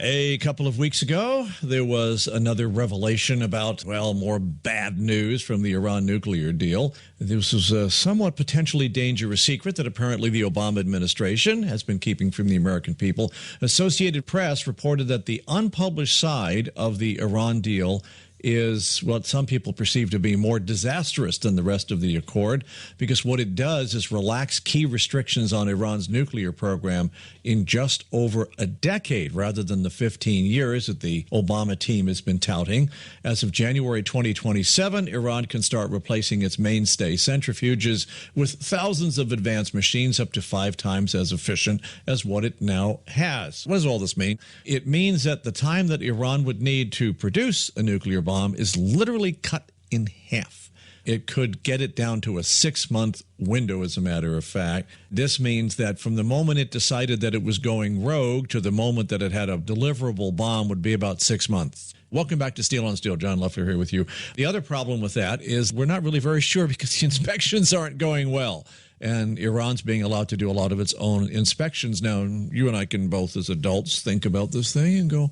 A couple of weeks ago, there was another revelation about, well, more bad news from the Iran nuclear deal. This was a somewhat potentially dangerous secret that apparently the Obama administration has been keeping from the American people. Associated Press reported that the unpublished side of the Iran deal is what some people perceive to be more disastrous than the rest of the accord, because what it does is relax key restrictions on Iran's nuclear program in just over a decade rather than the 15 years that the Obama team has been touting. As of January 2027, Iran can start replacing its mainstay centrifuges with thousands of advanced machines up to 5 times as efficient as what it now has. What does all this mean? It means that the time that Iran would need to produce a nuclear bomb is literally cut in half. It could get it down to a 6-month window, as a matter of fact. This means that from the moment it decided that it was going rogue to the moment that it had a deliverable bomb would be about 6 months. Welcome back to Steel on Steel. John Loeffler here with you. The other problem with that is we're not really very sure because the inspections aren't going well. And Iran's being allowed to do a lot of its own inspections now. You and I can both, as adults, think about this thing and go,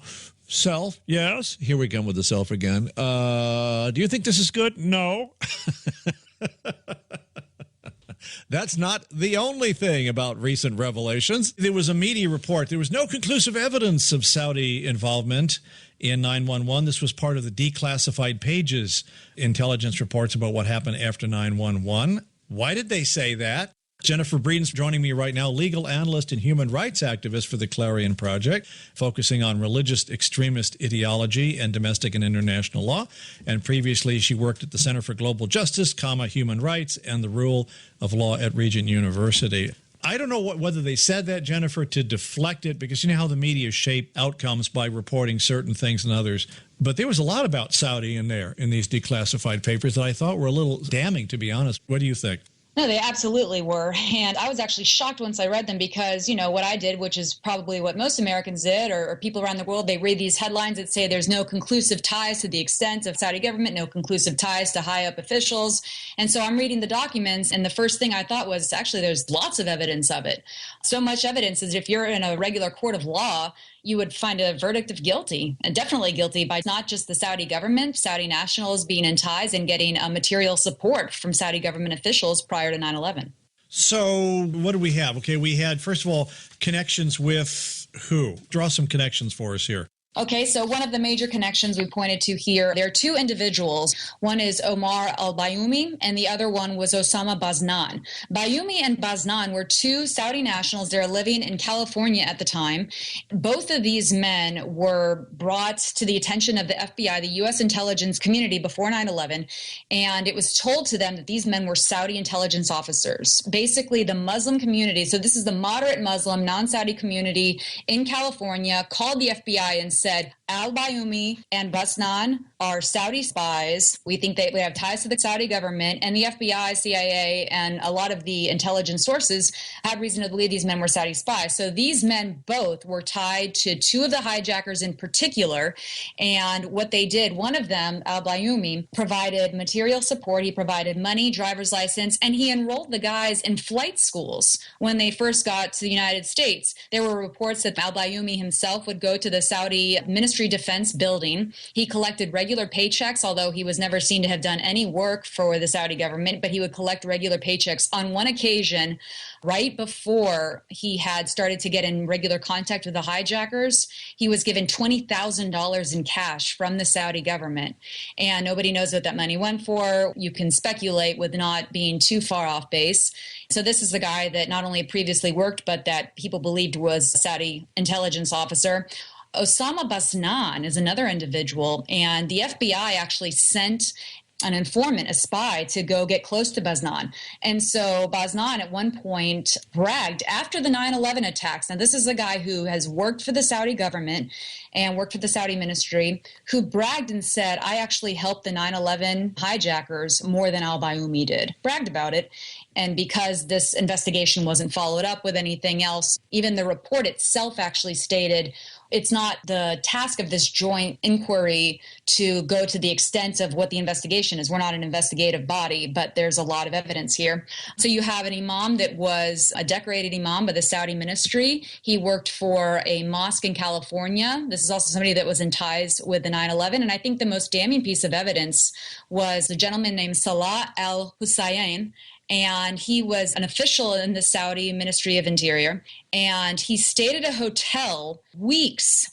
self, yes. Here we come with the self again. Do you think this is good? No. That's not the only thing about recent revelations. There was a media report. There was no conclusive evidence of Saudi involvement in 9/11. This was part of the declassified pages intelligence reports about what happened after 9/11. Why did they say that? Jennifer Breeden's joining me right now, legal analyst and human rights activist for the Clarion Project, focusing on religious extremist ideology and domestic and international law. And previously, she worked at the Center for Global Justice, Human Rights, and the Rule of Law at Regent University. I don't know whether they said that, Jennifer, to deflect it, because you know how the media shape outcomes by reporting certain things and others. But there was a lot about Saudi in there in these declassified papers that I thought were a little damning, to be honest. What do you think? No, they absolutely were. And I was actually shocked once I read them because, you know, what I did, which is probably what most Americans did or people around the world, they read these headlines that say there's no conclusive ties to the extent of Saudi government, no conclusive ties to high up officials. And so I'm reading the documents. And the first thing I thought was actually there's lots of evidence of it. So much evidence as if you're in a regular court of law, you would find a verdict of guilty, and definitely guilty by not just the Saudi government, Saudi nationals being in ties and getting material support from Saudi government officials prior to 9/11. So what do we have? Okay, we had, first of all, connections with who? Draw some connections for us here. Okay, so one of the major connections we pointed to here, there are 2 individuals. One is Omar al-Bayoumi, and the other one was Osama Baznan. Bayoumi and Baznan were 2 Saudi nationals. They were living in California at the time. Both of these men were brought to the attention of the FBI, the U.S. intelligence community, before 9/11, and it was told to them that these men were Saudi intelligence officers. Basically, the Muslim community, so this is the moderate Muslim, non-Saudi community in California, called the FBI and said, al-Bayoumi and Baznan are Saudi spies. We think they have ties to the Saudi government, and the FBI, CIA, and a lot of the intelligence sources had reason to believe these men were Saudi spies. So these men both were tied to 2 of the hijackers in particular. And what they did, one of them, al-Bayoumi, provided material support. He provided money, driver's license, and he enrolled the guys in flight schools when they first got to the United States. There were reports that al-Bayoumi himself would go to the Saudi Ministry of Defense building. He collected regular paychecks, although he was never seen to have done any work for the Saudi government, but he would collect regular paychecks. On one occasion, right before he had started to get in regular contact with the hijackers, he was given $20,000 in cash from the Saudi government. And nobody knows what that money went for. You can speculate with not being too far off base. So this is the guy that not only previously worked, but that people believed was a Saudi intelligence officer. Osama Baznan is another individual, and the FBI actually sent an informant, a spy, to go get close to Baznan. And so Baznan at one point bragged after the 9/11 attacks. Now, this is a guy who has worked for the Saudi government and worked for the Saudi ministry, who bragged and said, I actually helped the 9/11 hijackers more than al-Bayoumi did. Bragged about it. And because this investigation wasn't followed up with anything else, even the report itself actually stated it's not the task of this joint inquiry to go to the extent of what the investigation is. We're not an investigative body, but there's a lot of evidence here. So you have an imam that was a decorated imam by the Saudi ministry. He worked for a mosque in California. This is also somebody that was in ties with the 9/11. And I think the most damning piece of evidence was a gentleman named Salah al-Hussein. And he was an official in the Saudi Ministry of Interior. And he stayed at a hotel weeks,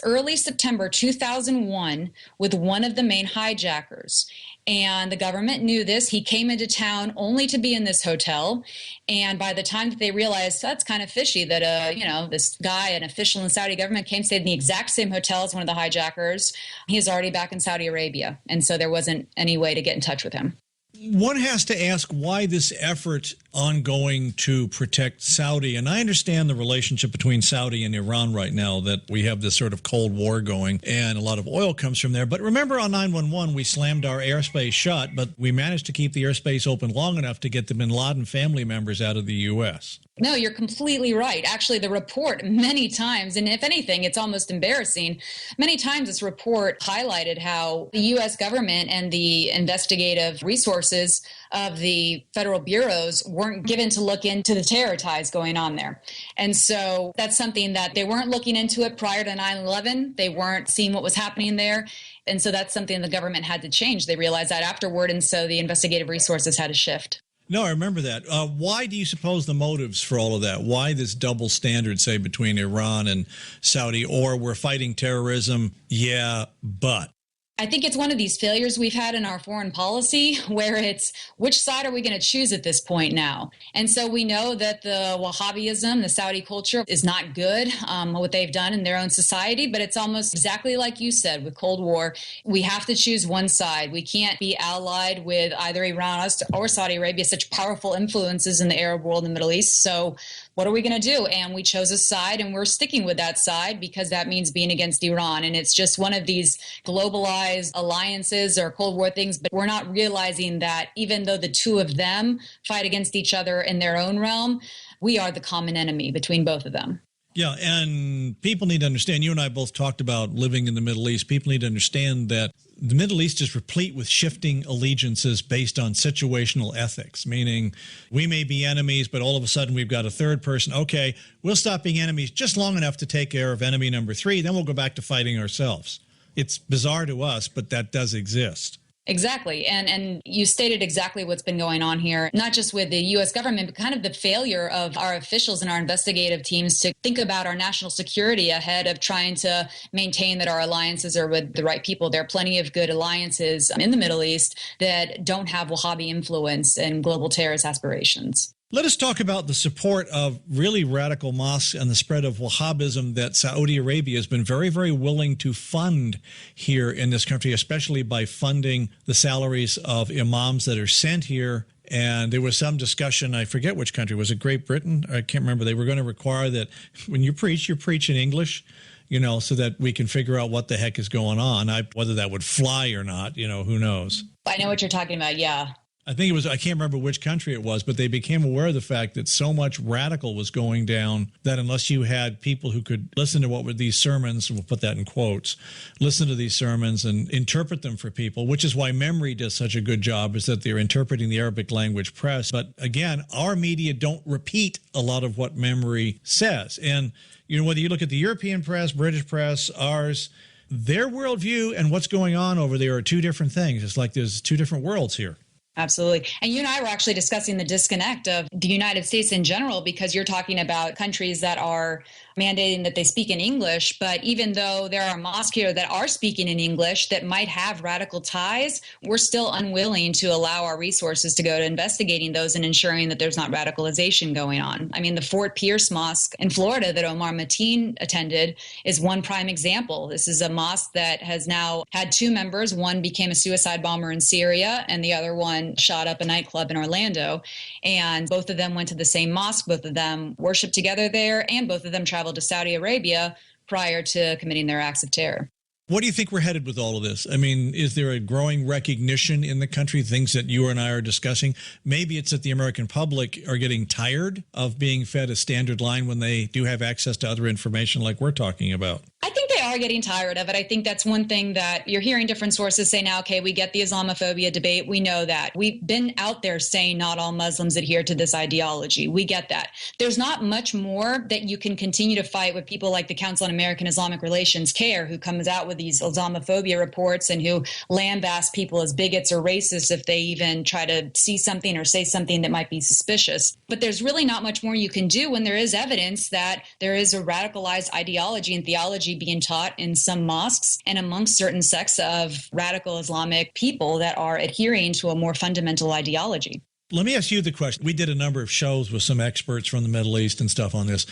early September 2001, with one of the main hijackers. And the government knew this. He came into town only to be in this hotel. And by the time that they realized that's kind of fishy that, this guy, an official in the Saudi government, came stayed in the exact same hotel as one of the hijackers, he's already back in Saudi Arabia. And so there wasn't any way to get in touch with him. One has to ask why this effort ongoing to protect Saudi. And I understand the relationship between Saudi and Iran right now, that we have this sort of Cold War going and a lot of oil comes from there. But remember on 9/11, we slammed our airspace shut, but we managed to keep the airspace open long enough to get the bin Laden family members out of the U.S. No, you're completely right. Actually, the report many times, and if anything, it's almost embarrassing, many times this report highlighted how the U.S. government and the investigative resources of the federal bureaus weren't given to look into the terror ties going on there. And so that's something that they weren't looking into it prior to 9/11. They weren't seeing what was happening there. And so that's something the government had to change. They realized that afterward, and so the investigative resources had to shift. No, I remember that. Why do you suppose the motives for all of that? Why this double standard, say, between Iran and Saudi, or we're fighting terrorism, yeah, but? I think it's one of these failures we've had in our foreign policy where it's which side are we going to choose at this point now? And so we know that the Wahhabism, the Saudi culture, is not good, what they've done in their own society, but it's almost exactly like you said with Cold War. We have to choose one side. We can't be allied with either Iran or Saudi Arabia, such powerful influences in the Arab world and the Middle East. So what are we going to do? And we chose a side, and we're sticking with that side because that means being against Iran. And it's just one of these globalized alliances or Cold War things, but we're not realizing that even though the two of them fight against each other in their own realm, we are the common enemy between both of them. Yeah, and people need to understand, you and I both talked about living in the Middle East. People need to understand that the Middle East is replete with shifting allegiances based on situational ethics, meaning we may be enemies, but all of a sudden we've got a third person. Okay, we'll stop being enemies just long enough to take care of enemy number 3, then we'll go back to fighting ourselves. It's bizarre to us, but that does exist. Exactly. And you stated exactly what's been going on here, not just with the U.S. government, but kind of the failure of our officials and our investigative teams to think about our national security ahead of trying to maintain that our alliances are with the right people. There are plenty of good alliances in the Middle East that don't have Wahhabi influence and global terrorist aspirations. Let us talk about the support of really radical mosques and the spread of Wahhabism that Saudi Arabia has been very, very willing to fund here in this country, especially by funding the salaries of imams that are sent here. And there was some discussion, I forget which country, was it Great Britain? I can't remember. They were going to require that when you preach in English, so that we can figure out what the heck is going on. Whether that would fly or not, who knows? I know what you're talking about, yeah. I think it was, I can't remember which country it was, but they became aware of the fact that so much radical was going down that unless you had people who could listen to what were these sermons, we'll put that in quotes, listen to these sermons and interpret them for people, which is why Memory does such a good job, is that they're interpreting the Arabic language press. But again, our media don't repeat a lot of what Memory says. And, whether you look at the European press, British press, ours, their worldview and what's going on over there are two different things. It's like there's two different worlds here. Absolutely. And you and I were actually discussing the disconnect of the United States in general, because you're talking about countries that are mandating that they speak in English. But even though there are mosques here that are speaking in English that might have radical ties, we're still unwilling to allow our resources to go to investigating those and ensuring that there's not radicalization going on. I mean, the Fort Pierce Mosque in Florida that Omar Mateen attended is one prime example. This is a mosque that has now had 2 members. One became a suicide bomber in Syria, and the other one shot up a nightclub in Orlando. And both of them went to the same mosque. Both of them worshiped together there, and both of them traveled to Saudi Arabia prior to committing their acts of terror. What do you think we're headed with all of this? I mean, is there a growing recognition in the country, things that you and I are discussing? Maybe it's that the American public are getting tired of being fed a standard line when they do have access to other information like we're talking about. I think they are getting tired of it. I think that's one thing that you're hearing different sources say now, okay, we get the Islamophobia debate. We know that. We've been out there saying not all Muslims adhere to this ideology. We get that. There's not much more that you can continue to fight with people like the Council on American Islamic Relations, CAIR, who comes out with these Islamophobia reports and who lambasts people as bigots or racists if they even try to see something or say something that might be suspicious. But there's really not much more you can do when there is evidence that there is a radicalized ideology and theology being taught in some mosques and amongst certain sects of radical Islamic people that are adhering to a more fundamental ideology. Let me ask you the question. We did a number of shows with some experts from the Middle East and stuff on this.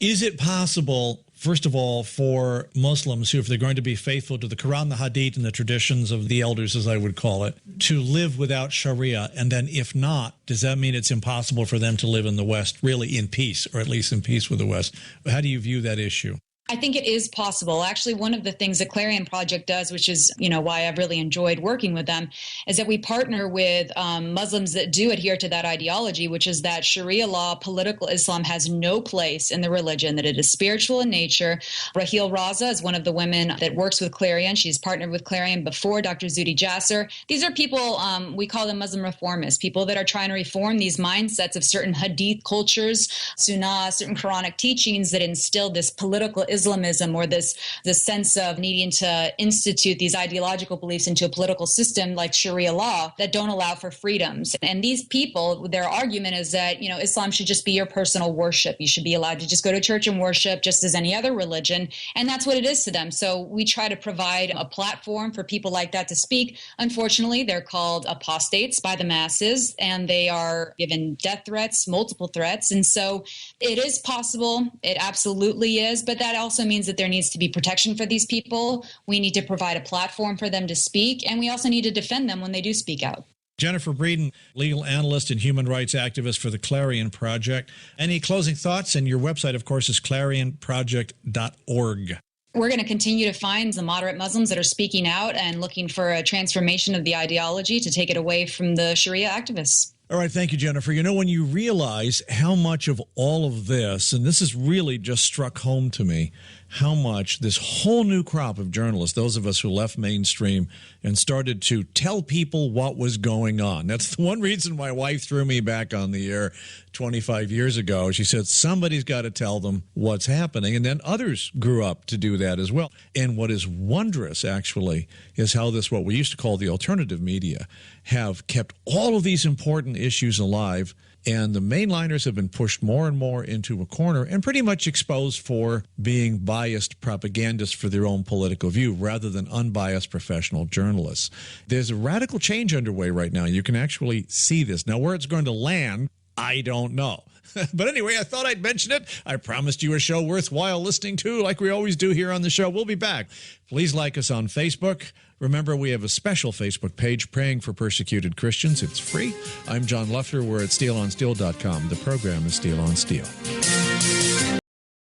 Is it possible, first of all, for Muslims who, if they're going to be faithful to the Quran, the Hadith, and the traditions of the elders, as I would call it, to live without Sharia? And then if not, does that mean it's impossible for them to live in the West, really in peace, or at least in peace with the West? How do you view that issue? I think it is possible. Actually, one of the things the Clarion Project does, which is, why I've really enjoyed working with them, is that we partner with Muslims that do adhere to that ideology, which is that Sharia law, political Islam has no place in the religion, that it is spiritual in nature. Raheel Raza is one of the women that works with Clarion. She's partnered with Clarion before, Dr. Zuhdi Jasser. These are people, we call them Muslim reformists, people that are trying to reform these mindsets of certain Hadith cultures, Sunnah, certain Quranic teachings that instill this political Islamism or this sense of needing to institute these ideological beliefs into a political system like Sharia law that don't allow for freedoms. And these people, their argument is that, Islam should just be your personal worship. You should be allowed to just go to church and worship just as any other religion. And that's what it is to them. So we try to provide a platform for people like that to speak. Unfortunately, they're called apostates by the masses, and they are given death threats, multiple threats. And so it is possible. It absolutely is. But that also means that there needs to be protection for these people. We need to provide a platform for them to speak, and we also need to defend them when they do speak out. Jennifer Breeden, legal analyst and human rights activist for the Clarion Project. Any closing thoughts? And your website, of course, is clarionproject.org. We're going to continue to find the moderate Muslims that are speaking out and looking for a transformation of the ideology to take it away from the Sharia activists. All right. Thank you, Jennifer. When you realize how much of all of this, and this has really just struck home to me, how much this whole new crop of journalists, those of us who left mainstream and started to tell people what was going on. That's the one reason my wife threw me back on the air 25 years ago. She said, somebody's got to tell them what's happening. And then others grew up to do that as well. And what is wondrous, actually, is how this, what we used to call the alternative media, have kept all of these important issues alive. And the mainliners have been pushed more and more into a corner and pretty much exposed for being biased propagandists for their own political view rather than unbiased professional journalists. There's a radical change underway right now. You can actually see this. Now, where it's going to land, I don't know. But anyway, I thought I'd mention it. I promised you a show worthwhile listening to, like we always do here on the show. We'll be back. Please like us on Facebook. Remember, we have a special Facebook page, Praying for Persecuted Christians. It's free. I'm John Leffler. We're at SteelOnSteel.com. The program is Steel on Steel.